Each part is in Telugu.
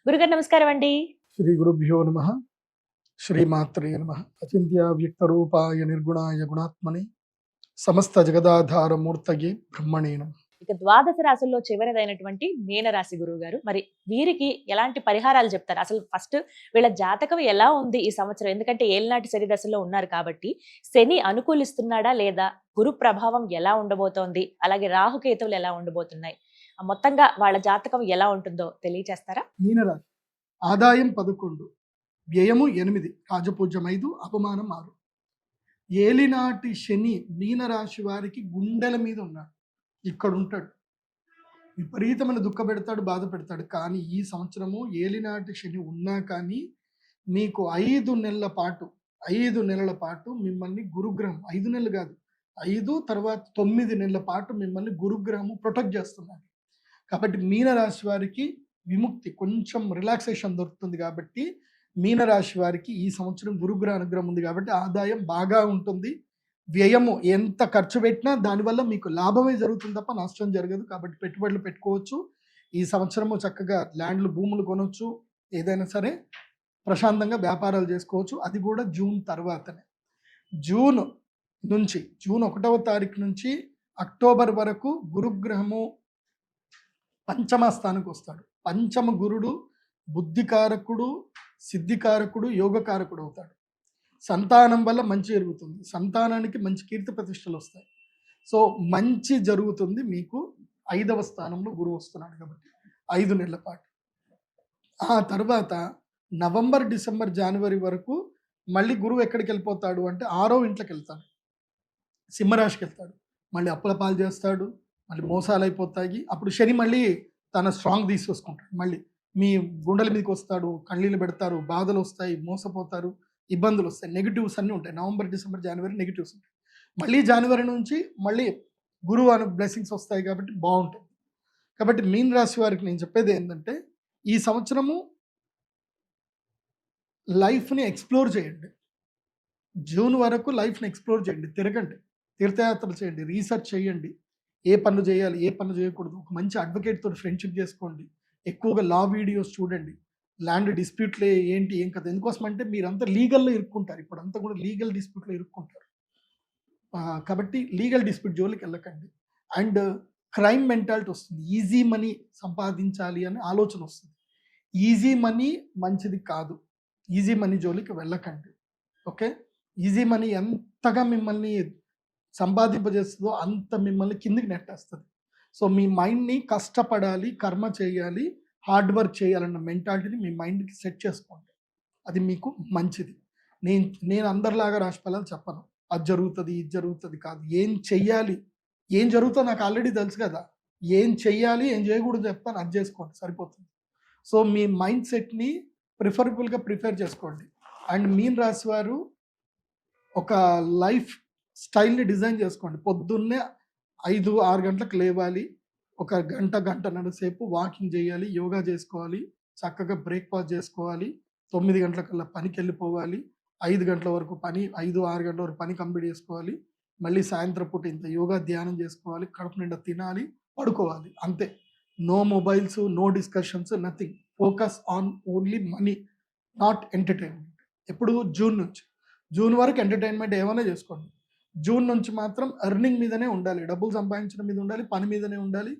గురుగారు నమస్కారం అండి. శ్రీ గురుభ్యో నమ. శ్రీమాత్రే నమ. అచింత్య వ్యక్త రూపాయ నిర్గుణాయ గుణాత్మని సమస్త జగదాధార మూర్తయే బ్రహ్మణే నమః. ఇక ద్వాదశ రాశుల్లో చివరిదైనటువంటి మీనరాశి గురువు గారు, మరి వీరికి ఎలాంటి పరిహారాలు చెప్తారు? అసలు ఫస్ట్ వీళ్ళ జాతకం ఎలా ఉంది ఈ సంవత్సరం? ఎందుకంటే ఏలినాటి శని దశలో ఉన్నారు కాబట్టి శని అనుకూలిస్తున్నాడా లేదా, గురు ప్రభావం ఎలా ఉండబోతోంది, అలాగే రాహుకేతువులు ఎలా ఉండబోతున్నాయి, మొత్తంగా వాళ్ళ జాతకం ఎలా ఉంటుందో తెలియచేస్తారా? మీనరాశి ఆదాయం 11, వ్యయము 8, రాజపూజ్యం 5, అపమానం 6. ఏలినాటి శని మీనరాశి వారికి గుండెల మీద ఉన్నాడు, ఇక్కడ ఉంటాడు, విపరీతమైన దుఃఖ పెడతాడు, బాధ పెడతాడు. కానీ ఈ సంవత్సరము ఏలినాటి శని ఉన్నా కానీ మీకు 5 నెలల పాటు మిమ్మల్ని గురుగ్రహం, 5 నెలలు కాదు, 5 తర్వాత 9 నెలల పాటు మిమ్మల్ని గురుగ్రహము ప్రొటెక్ట్ చేస్తున్నారు. కాబట్టి మీనరాశి వారికి విముక్తి, కొంచెం రిలాక్సేషన్ దొరుకుతుంది. కాబట్టి మీనరాశి వారికి ఈ సంవత్సరం గురుగ్రహ అనుగ్రహం ఉంది కాబట్టి ఆదాయం బాగా ఉంటుంది. వ్యయము ఎంత ఖర్చు పెట్టినా దానివల్ల మీకు లాభమే జరుగుతుంది తప్ప నష్టం జరగదు. కాబట్టి పెట్టుబడులు పెట్టుకోవచ్చు. ఈ సంవత్సరము చక్కగా ల్యాండ్లు, భూములు కొనవచ్చు. ఏదైనా సరే ప్రశాంతంగా వ్యాపారాలు చేసుకోవచ్చు. అది కూడా జూన్ తర్వాతనే. జూన్ 1వ తారీఖు నుంచి అక్టోబర్ వరకు గురుగ్రహము పంచమ స్థానానికి వస్తాడు. పంచమ గురుడు బుద్ధికారకుడు, సిద్ధికారకుడు, యోగకారకుడు అవుతాడు. సంతానం వల్ల మంచి జరుగుతుంది, సంతానానికి మంచి కీర్తి ప్రతిష్టలు వస్తాయి. సో మంచి జరుగుతుంది మీకు. 5వ స్థానంలో గురువు వస్తున్నాడు కాబట్టి 5 నెలల పాటు. ఆ తర్వాత నవంబర్, డిసెంబర్, జనవరి వరకు మళ్ళీ గురువు ఎక్కడికి వెళ్ళిపోతాడు అంటే 6వ ఇంట్లోకి వెళ్తాడు, సింహరాశికి వెళ్తాడు. మళ్ళీ అప్పుల పాలు చేస్తాడు, మళ్ళీ మోసాలు అయిపోతాయి. అప్పుడు శని మళ్ళీ తన స్ట్రాంగ్ తీసుకొసుకుంటాడు. మళ్ళీ మీ గుండెల మీదకి వస్తాడు, కళ్ళీళ్ళు పెడతారు, బాధలు వస్తాయి, మోసపోతారు, ఇబ్బందులు వస్తాయి, నెగిటివ్స్ అన్నీ ఉంటాయి. నవంబర్, డిసెంబర్, జనవరి నెగిటివ్స్ ఉంటాయి. మళ్ళీ జనవరి నుంచి మళ్ళీ గురువు అనే బ్లెస్సింగ్స్ వస్తాయి కాబట్టి బాగుంటుంది. కాబట్టి మీన రాశి వారికి నేను చెప్పేది ఏంటంటే ఈ సంవత్సరము లైఫ్ని ఎక్స్ప్లోర్ చేయండి. జూన్ వరకు లైఫ్ని ఎక్స్ప్లోర్ చేయండి, తిరగండి, తీర్థయాత్రలు చేయండి, రీసెర్చ్ చేయండి, ఏ పనులు చేయాలి, ఏ పనులు చేయకూడదు. ఒక మంచి అడ్వకేట్ తోటి ఫ్రెండ్షిప్ చేసుకోండి, ఎక్కువగా లా వీడియోస్ చూడండి, ల్యాండ్ డిస్ప్యూట్లే ఏంటి ఏం కదా. ఎందుకోసం అంటే మీరంతా లీగల్లో ఇరుక్కుంటారు, ఇప్పుడు అంతా కూడా లీగల్ డిస్ప్యూట్లో ఇరుక్కుంటారు. కాబట్టి లీగల్ డిస్ప్యూట్ జోలికి వెళ్ళకండి. అండ్ క్రైమ్ మెంటాలిటీ వస్తుంది, ఈజీ మనీ సంపాదించాలి అనే ఆలోచన వస్తుంది. ఈజీ మనీ మంచిది కాదు, ఈజీ మనీ జోలికి వెళ్ళకండి. ఓకే, ఈజీ మనీ ఎంతగా మిమ్మల్ని సంపాదింపజేస్తుందో అంత మిమ్మల్ని కిందికి నెట్టేస్తుంది. సో మీ మైండ్ని కష్టపడాలి, కర్మ చేయాలి, హార్డ్ వర్క్ చేయాలన్న మెంటాలిటీని మీ మైండ్కి సెట్ చేసుకోండి. అది మీకు మంచిది. నేను అందరిలాగా రాశి ఫలాలు చెప్పను, అది జరుగుతుంది ఇది జరుగుతుంది కాదు. ఏం చెయ్యాలి, ఏం జరుగుతుందో నాకు ఆల్రెడీ తెలుసు కదా. ఏం చెయ్యాలి ఏం చేయకూడదు చెప్తాను, అది చేసుకోండి సరిపోతుంది. సో మీ మైండ్ సెట్ని ప్రిఫరబుల్గా ప్రిపేర్ చేసుకోండి. అండ్ మీన రాశి వారు ఒక లైఫ్ స్టైల్ని డిజైన్ చేసుకోండి. పొద్దున్నే 5-6 గంటలకు లేవాలి, ఒక గంటన్నర సేపు వాకింగ్ చేయాలి, యోగా చేసుకోవాలి, చక్కగా బ్రేక్ఫాస్ట్ చేసుకోవాలి, 9 గంటలకల్లా పనికి వెళ్ళిపోవాలి, 5 గంటల వరకు పని, 5-6 గంటల వరకు పని కంప్లీట్ చేసుకోవాలి, మళ్ళీ సాయంత్రం పూట ఇంత యోగా ధ్యానం చేసుకోవాలి, కడుపు నిండా తినాలి, పడుకోవాలి, అంతే. No mobiles, no discussions, nothing. Focus on only money, not entertainment. ఎప్పుడు జూన్ వరకు ఎంటర్టైన్మెంట్ ఏమైనా చేసుకోండి. జూన్ నుంచి మాత్రం ఎర్నింగ్ మీదనే ఉండాలి, డబ్బులు సంపాదించడం మీద ఉండాలి, పని మీదనే ఉండాలి.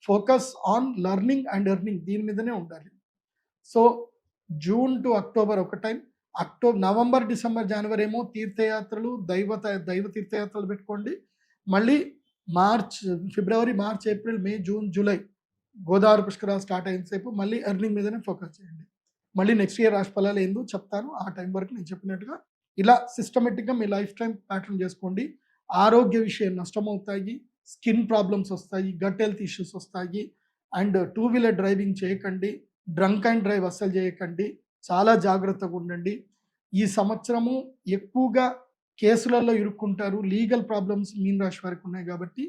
Focus on learning and earning, దీని మీదనే ఉండాలి. సో జూన్ టు అక్టోబర్ ఒక టైం, నవంబర్, డిసెంబర్, జనవరి ఏమో తీర్థయాత్రలు, దైవ తీర్థయాత్రలు పెట్టుకోండి. మళ్ళీ ఫిబ్రవరి, మార్చ్, ఏప్రిల్, మే, జూన్, జూలై గోదావరి పుష్కరాలు స్టార్ట్ అయిన సేపు మళ్ళీ ఎర్నింగ్ మీదనే ఫోకస్ చేయండి. మళ్ళీ నెక్స్ట్ ఇయర్ రాశి ఫలాలు ఏందో చెప్తాను, ఆ టైం వరకు నేను చెప్పినట్టుగా ఇలా సిస్టమేటిక్గా మీ లైఫ్ టైం ప్యాటర్న్ చేసుకోండి. ఆరోగ్య విషయం నష్టమవుతాయి, స్కిన్ ప్రాబ్లమ్స్ వస్తాయి, గట్ హెల్త్ ఇష్యూస్ వస్తాయి. అండ్ 2 వీలర్ డ్రైవింగ్ చేయకండి, డ్రంక్ అండ్ డ్రైవ్ అస్సలు చేయకండి, చాలా జాగ్రత్తగా ఉండండి. ఈ సంవత్సరము ఎక్కువగా కేసులలో ఇరుక్కుంటారు, లీగల్ ప్రాబ్లమ్స్ మీన రాశి వారికి ఉన్నాయి కాబట్టి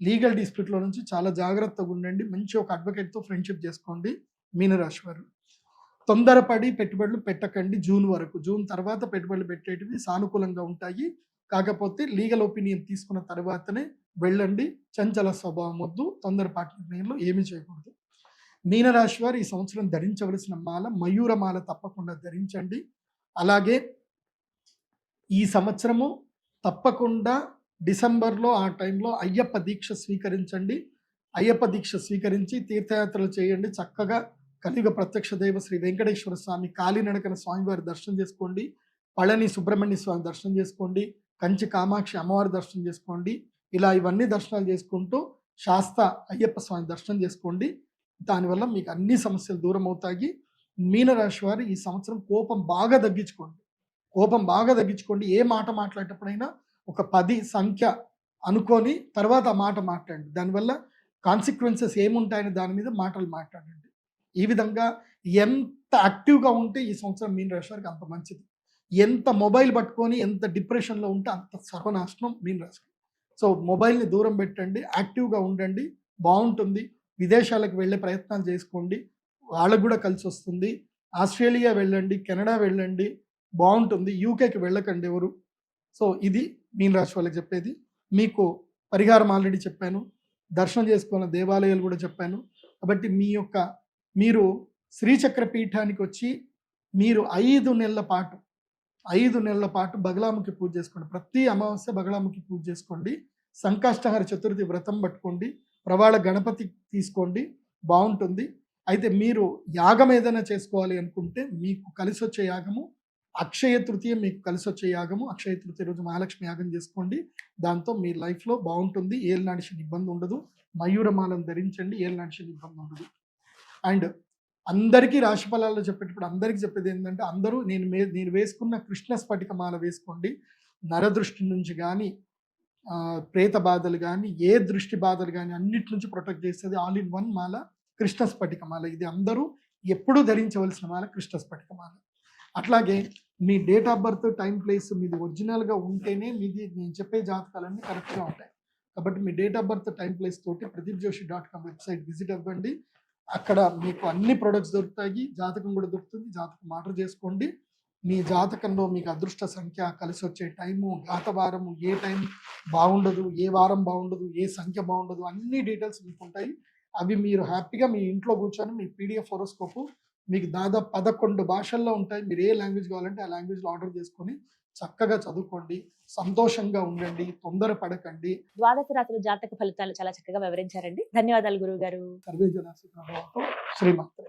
లీగల్ డిస్ప్యూట్లో నుంచి చాలా జాగ్రత్తగా ఉండండి. మంచి ఒక అడ్వకేట్తో ఫ్రెండ్షిప్ చేసుకోండి మీనరాశి వారు. తొందరపడి పెట్టుబడులు పెట్టకండి జూన్ వరకు. జూన్ తర్వాత పెట్టుబడులు పెట్టేటివి సానుకూలంగా ఉంటాయి. కాకపోతే లీగల్ ఒపీనియన్ తీసుకున్న తర్వాతనే వెళ్ళండి. చంచల స్వభావం వద్దు, తొందరపాటు నిర్ణయంలో ఏమీ చేయకూడదు. మీనరాశి వారు ఈ సంవత్సరం ధరించవలసిన మాల మయూరమాల తప్పకుండా ధరించండి. అలాగే ఈ సంవత్సరము తప్పకుండా డిసెంబర్లో ఆ టైంలో అయ్యప్ప దీక్ష స్వీకరించండి. అయ్యప్ప దీక్ష స్వీకరించి తీర్థయాత్రలు చేయండి. చక్కగా కలియుగ ప్రత్యక్ష దైవ శ్రీ వెంకటేశ్వర స్వామి కాలినడకన స్వామివారి దర్శనం చేసుకోండి. పళని సుబ్రహ్మణ్య స్వామి దర్శనం చేసుకోండి. కంచి కామాక్షి అమ్మవారి దర్శనం చేసుకోండి. ఇలా ఇవన్నీ దర్శనాలు చేసుకుంటూ శాస్త అయ్యప్ప స్వామి దర్శనం చేసుకోండి. దానివల్ల మీకు అన్ని సమస్యలు దూరం అవుతాయి. మీనరాశి వారు ఈ సంవత్సరం కోపం బాగా తగ్గించుకోండి. ఏ మాట మాట్లాడేటప్పుడైనా ఒక 10 సంఖ్య అనుకొని తర్వాత ఆ మాట మాట్లాడండి. దానివల్ల కాన్సిక్వెన్సెస్ ఏముంటాయని దాని మీద మాటలు మాట్లాడండి. ఈ విధంగా ఎంత యాక్టివ్గా ఉంటే ఈ సంవత్సరం మీనరాశి వారికి అంత మంచిది. ఎంత మొబైల్ పట్టుకొని ఎంత డిప్రెషన్లో ఉంటే అంత సర్వనాశనం మీనరాశికి. సో మొబైల్ని దూరం పెట్టండి, యాక్టివ్గా ఉండండి, బాగుంటుంది. విదేశాలకు వెళ్ళే ప్రయత్నాలు చేసుకోండి, వాళ్ళకు కూడా కలిసి వస్తుంది. ఆస్ట్రేలియా వెళ్ళండి, కెనడా వెళ్ళండి, బాగుంటుంది. యూకేకి వెళ్ళకండి ఎవరు. సో ఇది మీనరాశి వాళ్ళకి చెప్పేది. మీకు పరిహారం ఆల్రెడీ చెప్పాను, దర్శనం చేసుకున్న దేవాలయాలు కూడా చెప్పాను. కాబట్టి మీరు శ్రీచక్ర పీఠానికి వచ్చి మీరు 5 నెలల పాటు బగలాముఖి పూజ చేసుకోండి. ప్రతి అమావాస్య బగలాముఖి పూజ చేసుకోండి. సంకష్టహర చతుర్థి వ్రతం పట్టుకోండి. ప్రవాళ గణపతి తీసుకోండి, బాగుంటుంది. అయితే మీరు యాగం ఏదైనా చేసుకోవాలి అనుకుంటే మీకు కలిసి వచ్చే యాగము అక్షయ తృతీయ, మీకు కలిసి వచ్చే యాగము అక్షయ తృతీయ రోజు మహాలక్ష్మి యాగం చేసుకోండి. దాంతో మీ లైఫ్లో బాగుంటుంది. ఏలినాటి శని ఇబ్బంది ఉండదు. మయూరమాలను ధరించండి, ఏలినాటి శని ఇబ్బంది ఉండదు. అండ్ అందరికీ రాశి ఫలాల్లో చెప్పేటప్పుడు అందరికీ చెప్పేది ఏంటంటే, అందరూ నేను వేసుకున్న కృష్ణ స్ఫటిక మాల వేసుకోండి. నరదృష్టి నుంచి కానీ, ప్రేత బాధలు కానీ, ఏ దృష్టి బాధలు కానీ అన్నిటి నుంచి ప్రొటెక్ట్ చేస్తుంది ఆల్ ఇన్ వన్ మాల కృష్ణ స్ఫటిక మాల. ఇది అందరూ ఎప్పుడూ ధరించవలసిన మాల కృష్ణ స్ఫటిక మాల. అట్లాగే మీ date of birth, time, place మీది ఒరిజినల్గా ఉంటేనే నేను చెప్పే జాతకాలన్నీ కరెక్ట్గా ఉంటాయి. కాబట్టి మీ date of birth, time, place తోటి pradeepjoshi.com వెబ్సైట్ విజిట్ అవ్వండి. అక్కడ మీకు అన్ని ప్రొడక్ట్స్ దొరుకుతాయి. జాతకం కూడా దొరుకుతుంది. జాతకం ఆర్డర్ చేసుకోండి. మీ జాతకంలో మీకు అదృష్ట సంఖ్య, కలిసి వచ్చే టైము, వారము, ఏ టైం బాగుండదు, ఏ వారం బాగుండదు, ఏ సంఖ్య బాగుండదు, అన్ని డీటెయిల్స్ మీకు ఉంటాయి. అవి మీరు హ్యాపీగా మీ ఇంట్లో కూర్చొని మీ PDF హోరోస్కోపు మీకు దాదాపు 11 భాషల్లో ఉంటాయి. మీరు ఏ లాంగ్వేజ్ కావాలంటే ఆ లాంగ్వేజ్లో ఆర్డర్ చేసుకొని చక్కగా చదువుకోండి, సంతోషంగా ఉండండి, తొందర పడకండి. ద్వాదశ రాశుల జాతక ఫలితాలు చాలా చక్కగా వివరించారండి. ధన్యవాదాలు గురువు గారు. సర్వే జన సుఖినో భవంతు. శ్రీమాత్రే.